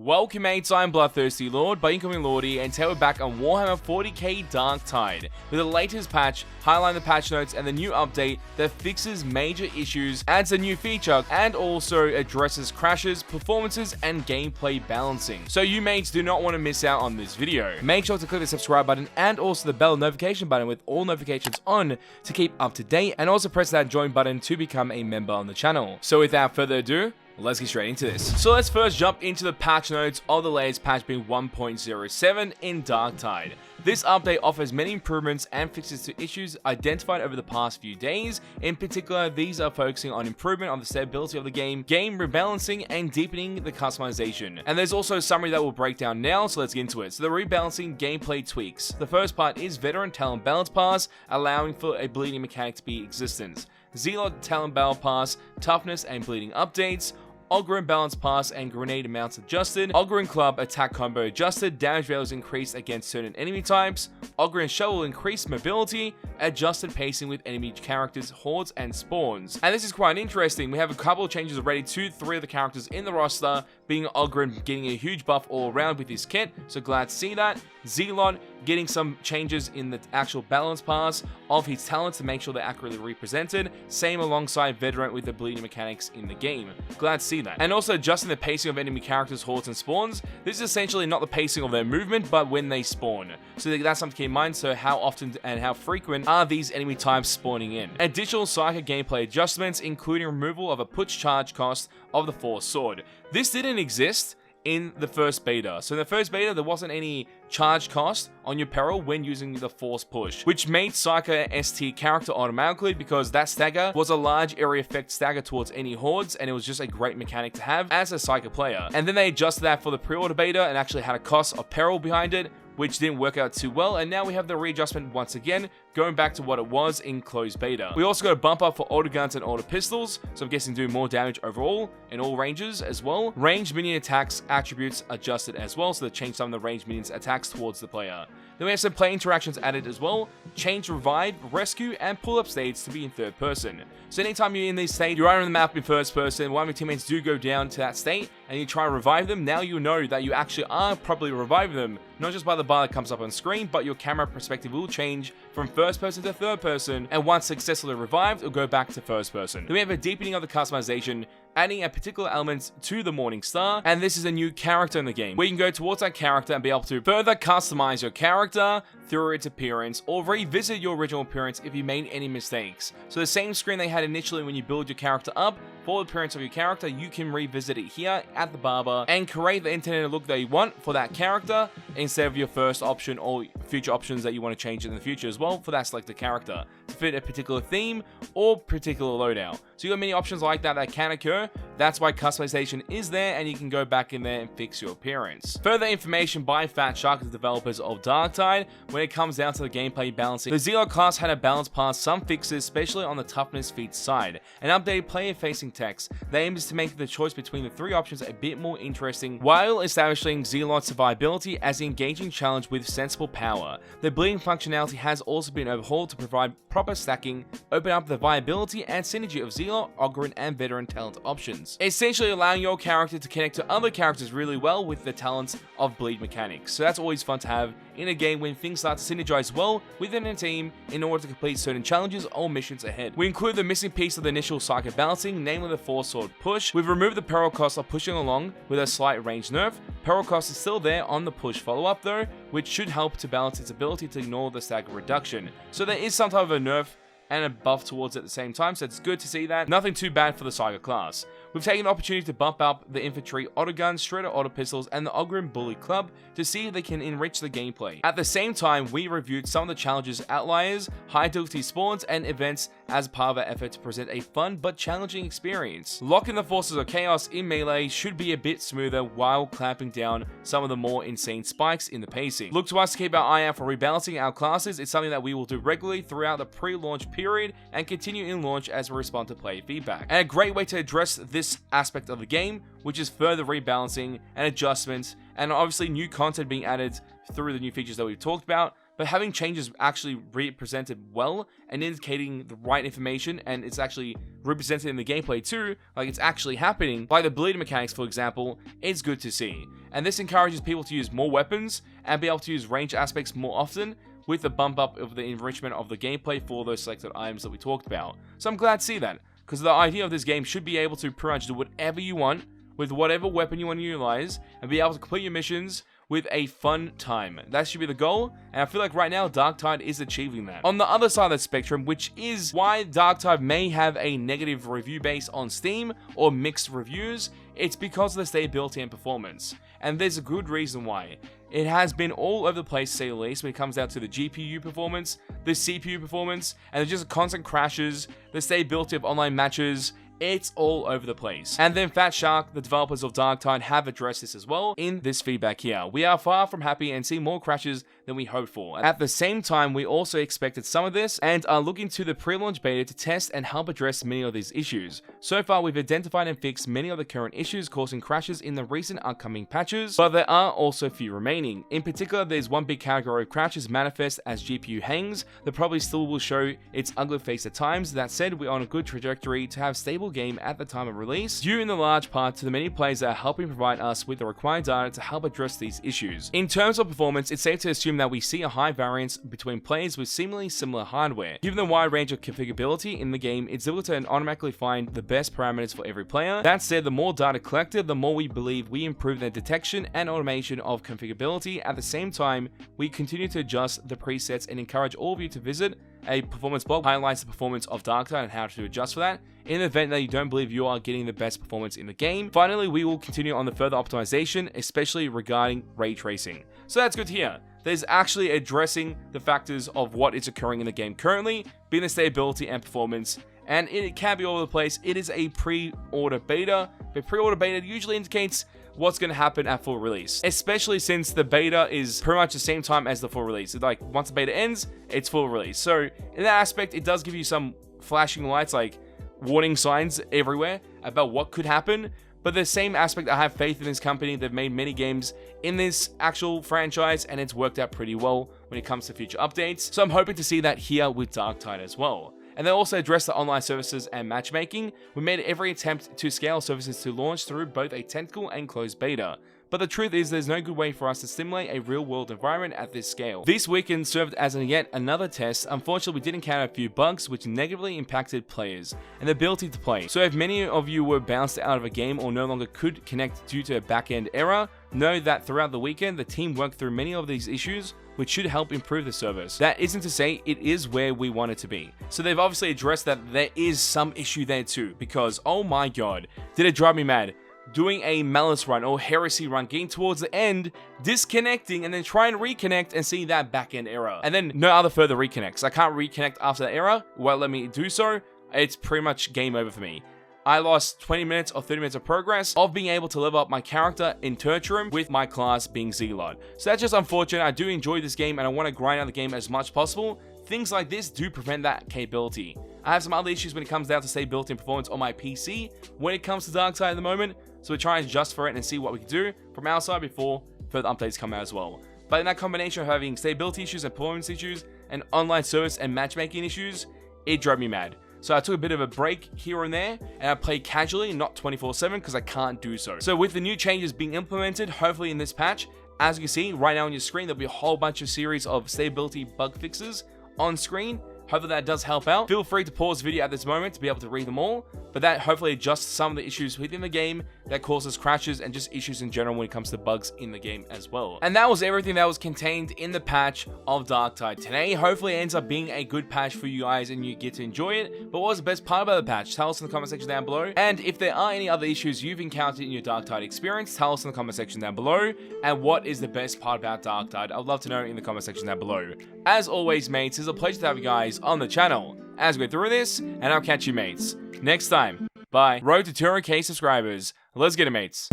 Welcome mates, I'm BloodThirstyLord, by incoming Lordy, and today we're back on Warhammer 40k Darktide, with the latest patch, highlighting the patch notes and the new update that fixes major issues, adds a new feature, and also addresses crashes, performances, and gameplay balancing. So you mates do not want to miss out on this video. Make sure to click the subscribe button and also the bell notification button with all notifications on to keep up to date, and also press that join button to become a member on the channel. So without further ado, let's get straight into this. So let's first jump into the patch notes of the latest patch being 1.07 in Darktide. This update offers many improvements and fixes to issues identified over the past few days. In particular, these are focusing on improvement on the stability of the game rebalancing, and deepening the customization. And there's also a summary that we'll break down now, so let's get into it. So the rebalancing gameplay tweaks. The first part is Veteran Talent Balance Pass, allowing for a bleeding mechanic to be existent. Zealot Talent Battle Pass, Toughness and Bleeding updates. Ogryn Balance Pass and Grenade amounts adjusted. Ogryn Club attack combo adjusted. Damage values increased against certain enemy types. Ogryn Shovel increased mobility. Adjusted pacing with enemy characters, hordes, and spawns. And this is quite interesting. We have a couple of changes already to 3 of the characters in the roster, being Ogryn getting a huge buff all around with his kit, so glad to see that. Zealot getting some changes in the actual balance pass of his talents to make sure they're accurately represented. Same alongside Veteran with the bleeding mechanics in the game. Glad to see that. And also adjusting the pacing of enemy characters, hordes, and spawns. This is essentially not the pacing of their movement, but when they spawn. So that's something to keep in mind. So how often and how frequent are these enemy types spawning in? Additional Psychic gameplay adjustments, including removal of a push charge cost of the Force Sword. This didn't exist in the first beta. So in the first beta, there wasn't any charge cost on your peril when using the Force Push, which made Psyker a ST character automatically because that stagger was a large area effect stagger towards any hordes, and it was just a great mechanic to have as a Psyker player. And then they adjusted that for the pre-order beta and actually had a cost of peril behind it, which didn't work out too well, and now we have the readjustment once again, going back to what it was in closed beta. We also got a bump up for auto guns and auto pistols, so I'm guessing do more damage overall in all ranges as well. Ranged minion attacks attributes adjusted as well, so they changed some of the ranged minions attacks towards the player. Then we have some play interactions added as well. Change revive, rescue, and pull up states to be in third person. So anytime you're in this state, you're on the map in first person, one of your teammates do go down to that state, and you try to revive them, now you know that you actually are probably reviving them, not just by the bar that comes up on screen, but your camera perspective will change from first person to third person, and once successfully revived, it'll go back to first person. Then we have a deepening of the customization, adding a particular element to the Morning Star, and this is a new character in the game, where you can go towards that character and be able to further customize your character through its appearance, or revisit your original appearance if you made any mistakes. So the same screen they had initially when you build your character up, for the appearance of your character, you can revisit it here at the barber and create the internet look that you want for that character instead of your first option or future options that you want to change in the future as well for that selected character to fit a particular theme or particular loadout. So you got many options like that that can occur. That's why customization is there, and you can go back in there and fix your appearance. Further information by Fat Shark, the developers of Darktide, when it comes down to the gameplay balancing. The Zealot class had a balance pass, some fixes, especially on the toughness feat side. An updated player-facing text. The aim is to make the choice between the 3 options a bit more interesting, while establishing Zealot survivability as an engaging challenge with sensible power. The bleeding functionality has also been overhauled to provide proper stacking, open up the viability and synergy of Zealot, Ogryn, and Veteran talent options, essentially allowing your character to connect to other characters really well with the talents of bleed mechanics. So that's always fun to have in a game when things start to synergize well within a team in order to complete certain challenges or missions ahead. We include the missing piece of the initial Psychic balancing, namely the Force Sword push. We've removed the peril cost of pushing along with a slight range nerf. Peril cost is still there on the push follow-up though, which should help to balance its ability to ignore the stagger reduction. So there is some type of a nerf and a buff towards it at the same time, so it's good to see that. Nothing too bad for the Psyker class. We've taken the opportunity to bump up the infantry auto guns, shredder auto pistols, and the Ogryn Bully Club to see if they can enrich the gameplay. At the same time, we reviewed some of the challenges, outliers, high difficulty spawns, and events as part of our effort to present a fun but challenging experience. Locking the forces of chaos in melee should be a bit smoother while clamping down some of the more insane spikes in the pacing. Look to us to keep our eye out for rebalancing our classes. It's something that we will do regularly throughout the pre-launch period and continue in launch as we respond to player feedback. And a great way to address this aspect of the game, which is further rebalancing and adjustments, and obviously new content being added through the new features that we've talked about, but having changes actually represented well and indicating the right information, and it's actually represented in the gameplay too, like it's actually happening, like the bleeding mechanics for example, it's good to see. And this encourages people to use more weapons and be able to use range aspects more often, with the bump up of the enrichment of the gameplay for those selected items that we talked about. So I'm glad to see that, because the idea of this game should be able to pretty much do whatever you want, with whatever weapon you want to utilize, and be able to complete your missions with a fun time. That should be the goal, and I feel like right now Darktide is achieving that. On the other side of the spectrum, which is why Darktide may have a negative review base on Steam or mixed reviews, it's because of the stability and performance. And there's a good reason why. It has been all over the place, to say the least, when it comes down to the GPU performance, the CPU performance, and there's just constant crashes, the stability of online matches. It's all over the place. And then Fat Shark, the developers of Darktide, have addressed this as well in this feedback here. We are far from happy and see more crashes than we hoped for. At the same time, we also expected some of this and are looking to the pre-launch beta to test and help address many of these issues. So far, we've identified and fixed many of the current issues causing crashes in the recent upcoming patches, but there are also a few remaining. In particular, there's one big category of crashes manifest as GPU hangs that probably still will show its ugly face at times. That said, we're on a good trajectory to have stable game at the time of release, due in the large part to the many players that are helping provide us with the required data to help address these issues. In terms of performance, it's safe to assume that we see a high variance between players with seemingly similar hardware. Given the wide range of configurability in the game, it's able to automatically find the best parameters for every player. That said, the more data collected, the more we believe we improve the detection and automation of configurability. At the same time, we continue to adjust the presets and encourage all of you to visit a performance blog highlights the performance of Darktide and how to adjust for that in the event that you don't believe you are getting the best performance in the game. Finally, we will continue on the further optimization, especially regarding ray tracing. So that's good to hear. There's actually addressing the factors of what is occurring in the game currently, being the stability and performance, and it can be all over the place. It is a pre-order beta, but pre-order beta usually indicates what's going to happen at full release, especially since the beta is pretty much the same time as the full release. It's like once the beta ends, it's full release. So in that aspect, it does give you some flashing lights, like warning signs everywhere about what could happen. But the same aspect, I have faith in this company. They've made many games in this actual franchise, and it's worked out pretty well when it comes to future updates. So I'm hoping to see that here with Darktide as well. And they also addressed the online services and matchmaking. We made every attempt to scale services to launch through both a technical and closed beta. But the truth is, there's no good way for us to simulate a real-world environment at this scale. This weekend served as yet another test. Unfortunately, we did encounter a few bugs which negatively impacted players and the ability to play. So if many of you were bounced out of a game or no longer could connect due to a back-end error, know that throughout the weekend, the team worked through many of these issues, which should help improve the service. That isn't to say it is where we want it to be. So they've obviously addressed that there is some issue there too, because oh my god, did it drive me mad. Doing a malice run or heresy run, getting towards the end, disconnecting, and then try and reconnect and see that back-end error. And then no other further reconnects. I can't reconnect after that error. Won't let me do so. It's pretty much game over for me. I lost 20 minutes or 30 minutes of progress of being able to level up my character in Tertium with my class being Zealot. So that's just unfortunate. I do enjoy this game and I want to grind out the game as much as possible. Things like this do prevent that capability. I have some other issues when it comes down to stability and performance on my PC when it comes to Darktide at the moment, so we're trying to adjust for it and see what we can do from our side before further updates come out as well. But in that combination of having stability issues and performance issues and online service and matchmaking issues, it drove me mad. So I took a bit of a break here and there, and I played casually, not 24/7, because I can't do so. So with the new changes being implemented, hopefully in this patch, as you can see right now on your screen, there'll be a whole bunch of series of stability bug fixes on screen. Hopefully that does help out. Feel free to pause the video at this moment to be able to read them all, but that hopefully adjusts some of the issues within the game that causes crashes and just issues in general when it comes to bugs in the game as well. And that was everything that was contained in the patch of Darktide today. Hopefully it ends up being a good patch for you guys and you get to enjoy it. But what was the best part about the patch? Tell us in the comment section down below. And if there are any other issues you've encountered in your Darktide experience, tell us in the comment section down below. And what is the best part about Darktide? I'd love to know in the comment section down below. As always, mates, it's a pleasure to have you guys on the channel as we go through this, and I'll catch you mates next time. Bye. Road to 200k subscribers. Let's get it, mates.